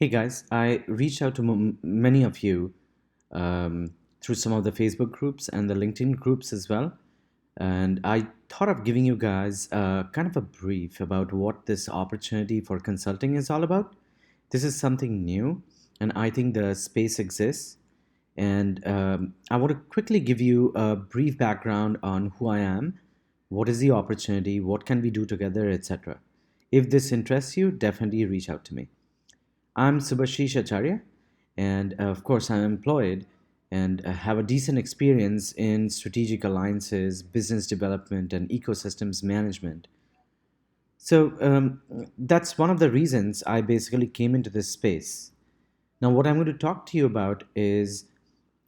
Hey guys, I reached out to many of you through some of the Facebook groups and the LinkedIn groups as well. And I thought of giving you guys kind of a brief about what this opportunity for consulting is all about. This is something new, and I think the space exists. And I want to quickly give you a brief background on who I am, what is the opportunity, what can we do together, etc. If this interests you, definitely reach out to me. I'm Subhashish Acharya, and of course, I'm employed and have a decent experience in strategic alliances, business development, and ecosystems management. So that's one of the reasons I basically came into this space. Now, what I'm going to talk to you about is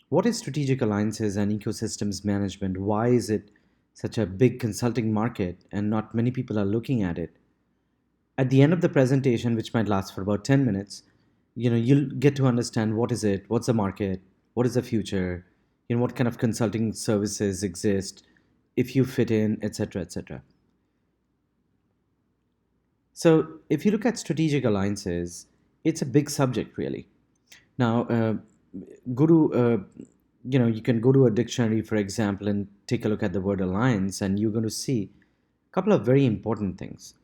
what is strategic alliances and ecosystems management? Why is it such a big consulting market and not many people are looking at it? At the end of the presentation, which might last for about 10 minutes, you'll get to understand what is it, what's the market, what is the future, what kind of consulting services exist, if you fit in, etc., etc. So if you look at strategic alliances, it's a big subject, really. Now, go to you can go to a dictionary, for example, and take a look at the word alliance, and you're going to see a couple of very important things,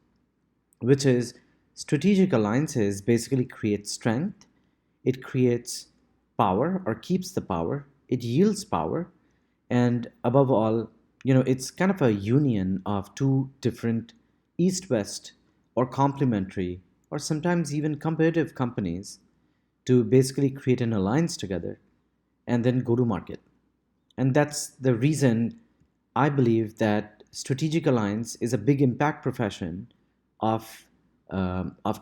which is strategic alliances basically create strength, it creates power or keeps the power, it yields power, and above all, it's kind of a union of two different east west or complementary or sometimes even competitive companies to basically create an alliance together and then go to market. And that's the reason I believe that strategic alliance is a big impact profession of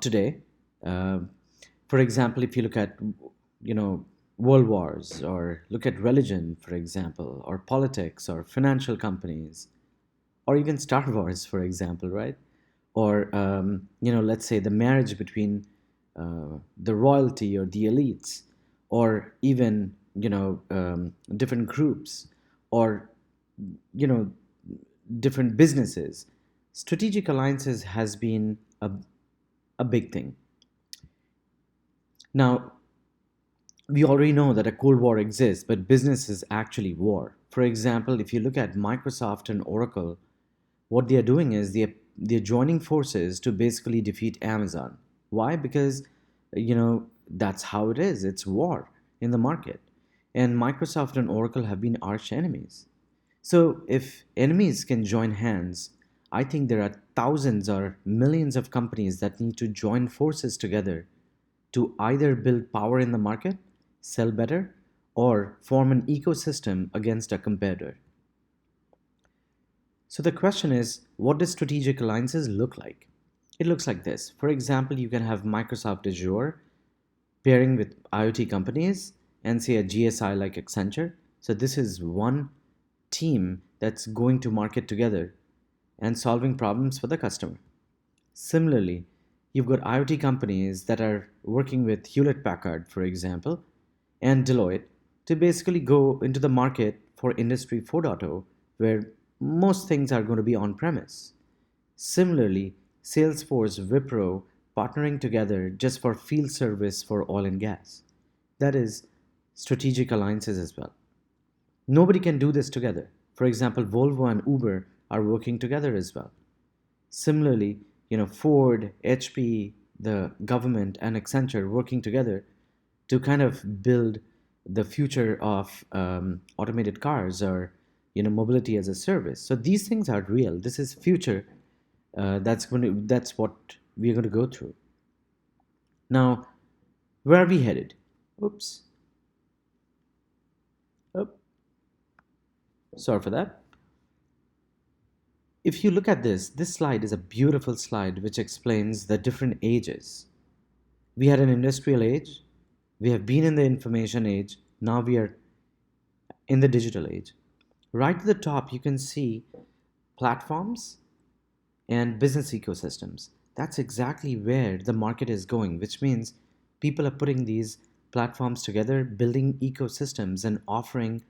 today. Uh, for example, if you look at you know world wars or look at religion, for example, or politics or financial companies, or even Star Wars, for example, right? Or let's say the marriage between the royalty or the elites, or even different groups, or you know different businesses. Strategic alliances has been a big thing. Now, we already know that a Cold War exists, but business is actually war. For example, if you look at Microsoft and Oracle, what they are doing is they're joining forces to basically defeat Amazon. Why? Because that's how it is. It's war in the market, and Microsoft and Oracle have been arch enemies. So if enemies can join hands, I think there are thousands or millions of companies that need to join forces together to either build power in the market, sell better, or form an ecosystem against a competitor. So the question is, what does strategic alliances look like? It looks like this. For example, you can have Microsoft Azure pairing with IoT companies and say a GSI like Accenture. So this is one team that's going to market together and solving problems for the customer. Similarly, you've got IoT companies that are working with Hewlett Packard, for example, and Deloitte to basically go into the market for Industry 4.0, where most things are going to be on premise. Similarly, Salesforce, Wipro partnering together just for field service for oil and gas. That is strategic alliances as well. Nobody can do this together. For example, Volvo and Uber are working together as well. Similarly, Ford, HP, the government, and Accenture working together to kind of build the future of automated cars or mobility as a service. So these things are real. This is future. That's what we're going to go through. Now, where are we headed? Oops. Oh, sorry for that. If you look at this slide is a beautiful slide which explains the different ages. We had an industrial age, we have been in the information age, now we are in the digital age. Right at the top, you can see platforms and business ecosystems. That's exactly where the market is going, which means people are putting these platforms together, building ecosystems and offering,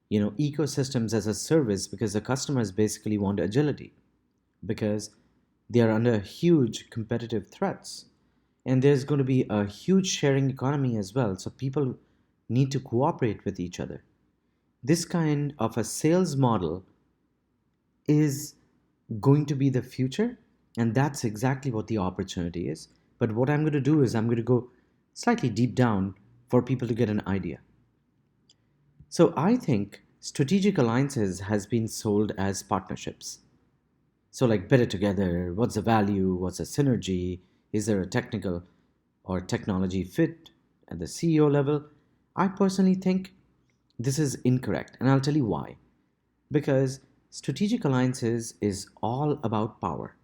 ecosystems as a service because the customers basically want agility because they are under huge competitive threats. and there's going to be a huge sharing economy as well. So people need to cooperate with each other. This kind of a sales model is going to be the future, and that's exactly what the opportunity is. But what I'm going to do is I'm going to go slightly deep down for people to get an idea. So I think strategic alliances has been sold as partnerships. So like better together, what's the value, what's the synergy, is there a technical or technology fit at the CEO level? I personally think this is incorrect, and I'll tell you why. Because strategic alliances is all about power.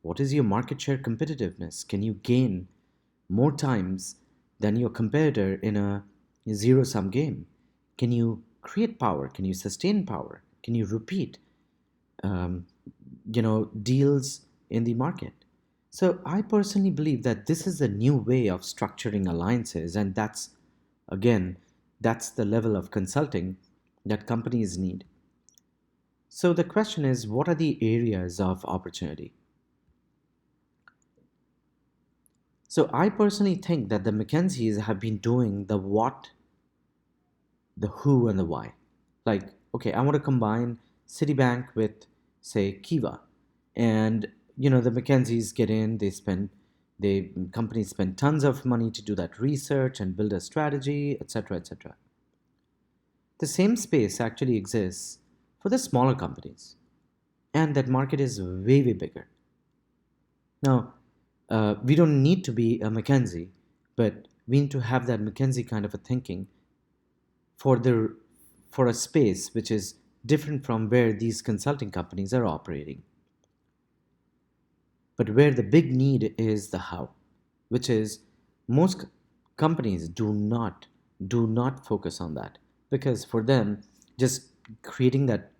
What is your market share competitiveness? Can you gain more times than your competitor in a zero sum game? Can you create power? Can you sustain power? Can you repeat, um, deals in the market? So I personally believe that this is a new way of structuring alliances, and again, that's the level of consulting that companies need. So the question is, what are the areas of opportunity? So I personally think that the McKenzies have been doing the what, the who, and the why. Like, okay, I want to combine Citibank with, say, Kiva, and the McKenzies get in. They companies spend tons of money to do that research and build a strategy, etc., etc. The same space actually exists for the smaller companies, and that market is way way bigger. Now, we don't need to be a McKinsey, but we need to have that McKinsey kind of a thinking for the for a space which is different from where these consulting companies are operating, but where the big need is the how, which is most companies do not focus on that, because for them just creating that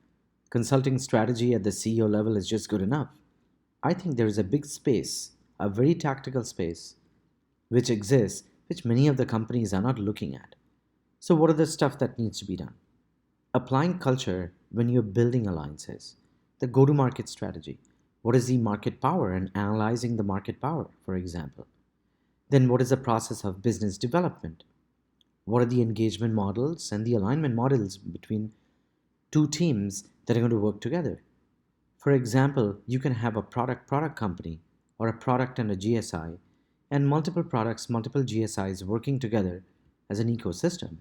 consulting strategy at the CEO level is just good enough. I think there is a big space, a very tactical space, which exists, which many of the companies are not looking at. So, what are the stuff that needs to be done? Applying culture when you're building alliances, the go to market strategy. What is the market power, and analyzing the market power, for example? Then, what is the process of business development? What are the engagement models and the alignment models between two teams that are going to work together? For example, you can have a product company, or a product and a GSI, and multiple products, multiple GSIs working together as an ecosystem.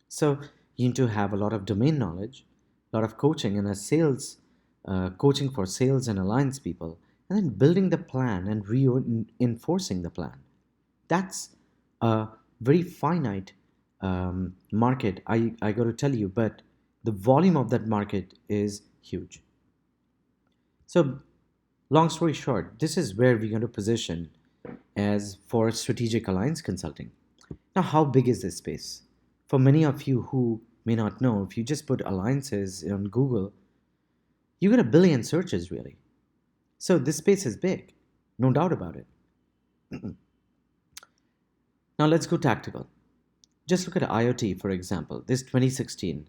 So you need to have a lot of domain knowledge, a lot of coaching, and a sales coaching for sales and alliance people, and then building the plan and reinforcing the plan. That's a very finite market. I got to tell you, but the volume of that market is huge. So, long story short, this is where we're going to position as for strategic alliance consulting. Now, how big is this space? For many of you who may not know, if you just put alliances on Google, you get a billion searches really. So, this space is big, no doubt about it. Now, let's go tactical. Just look at IoT, for example. This 2016,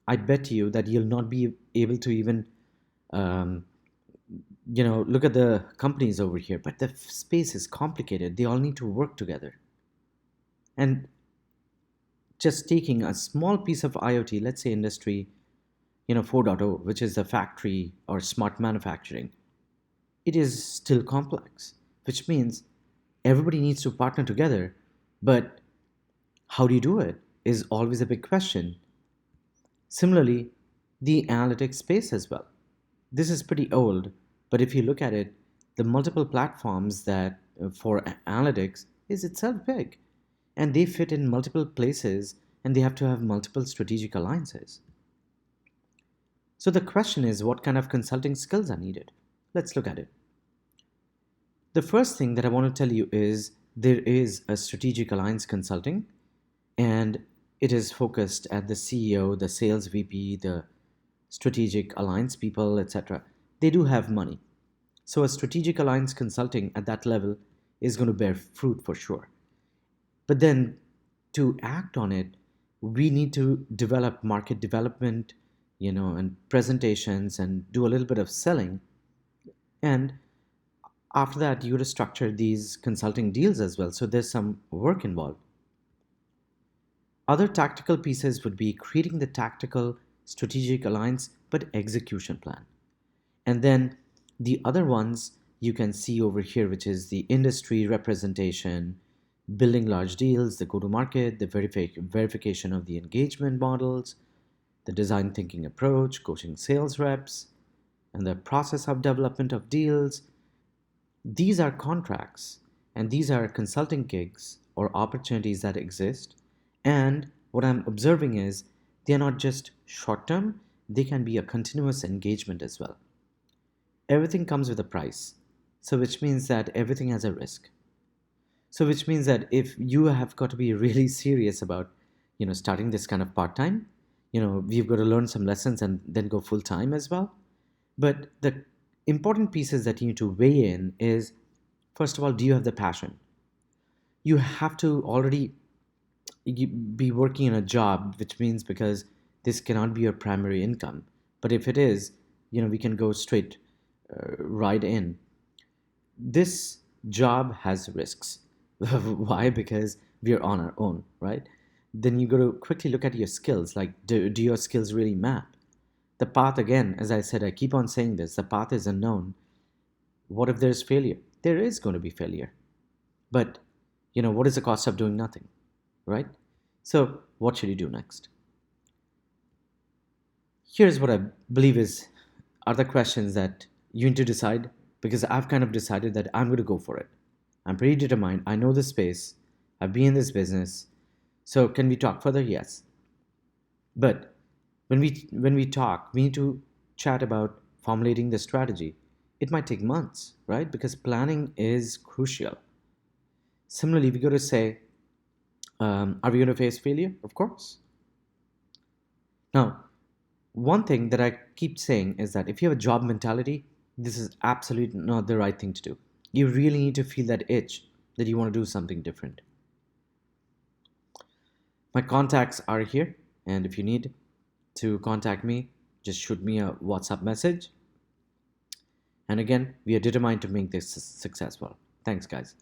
I bet you that you'll not be able to even um, look at the companies over here, but the space is complicated. They all need to work together. And just taking a small piece of IoT, let's say industry, 4.0, which is the factory or smart manufacturing, it is still complex, which means everybody needs to partner together. But how do you do it is always a big question. Similarly, the analytics space as well. This is pretty old, but if you look at it, the multiple platforms that for analytics is itself big, and they fit in multiple places, and they have to have multiple strategic alliances. So the question is, what kind of consulting skills are needed? Let's look at it. The first thing that I want to tell you is there is a strategic alliance consulting, and it is focused at the CEO, the sales VP, the strategic alliance people, etc. They do have money. So a strategic alliance consulting at that level is going to bear fruit for sure. But then to act on it, we need to develop market development, and presentations and do a little bit of selling. And After that, you got to structure these consulting deals as well. So there's some work involved. Other tactical pieces would be creating the tactical strategic alliance but execution plan. And then the other ones you can see over here, which is the industry representation, building large deals, the go to market, the verification of the engagement models, the design thinking approach, coaching sales reps, and the process of development of deals. These are contracts and these are consulting gigs or opportunities that exist. And what I'm observing is they're not just short term, they can be a continuous engagement as well. Everything comes with a price. So, which means that everything has a risk. So, which means that if you have got to be really serious about, starting this kind of part time, we've got to learn some lessons and then go full time as well. But the important pieces that you need to weigh in is, first of all, do you have the passion? You have to already be working in a job, which means because this cannot be your primary income. But if it is, we can go straight right in. This job has risks. Why? Because we're on our own, right? Then you got to quickly look at your skills. Like, do your skills really map? The path, again, as I said, I keep on saying this, the path is unknown. What if there's failure? There is going to be failure. But, what is the cost of doing nothing, right? So, what should you do next? Here's what I believe are the questions that you need to decide, because I've kind of decided that I'm going to go for it. I'm pretty determined. I know the space. I've been in this business. So, can we talk further? Yes. But when we talk, we need to chat about formulating the strategy. It might take months, right? Because planning is crucial. Similarly, we got to say, are we going to face failure? Of course. Now, one thing that I keep saying is that if you have a job mentality, this is absolutely not the right thing to do. You really need to feel that itch that you want to do something different. My contacts are here, and if you need to contact me, just shoot me a WhatsApp message. And again, we are determined to make this successful. Thanks, guys.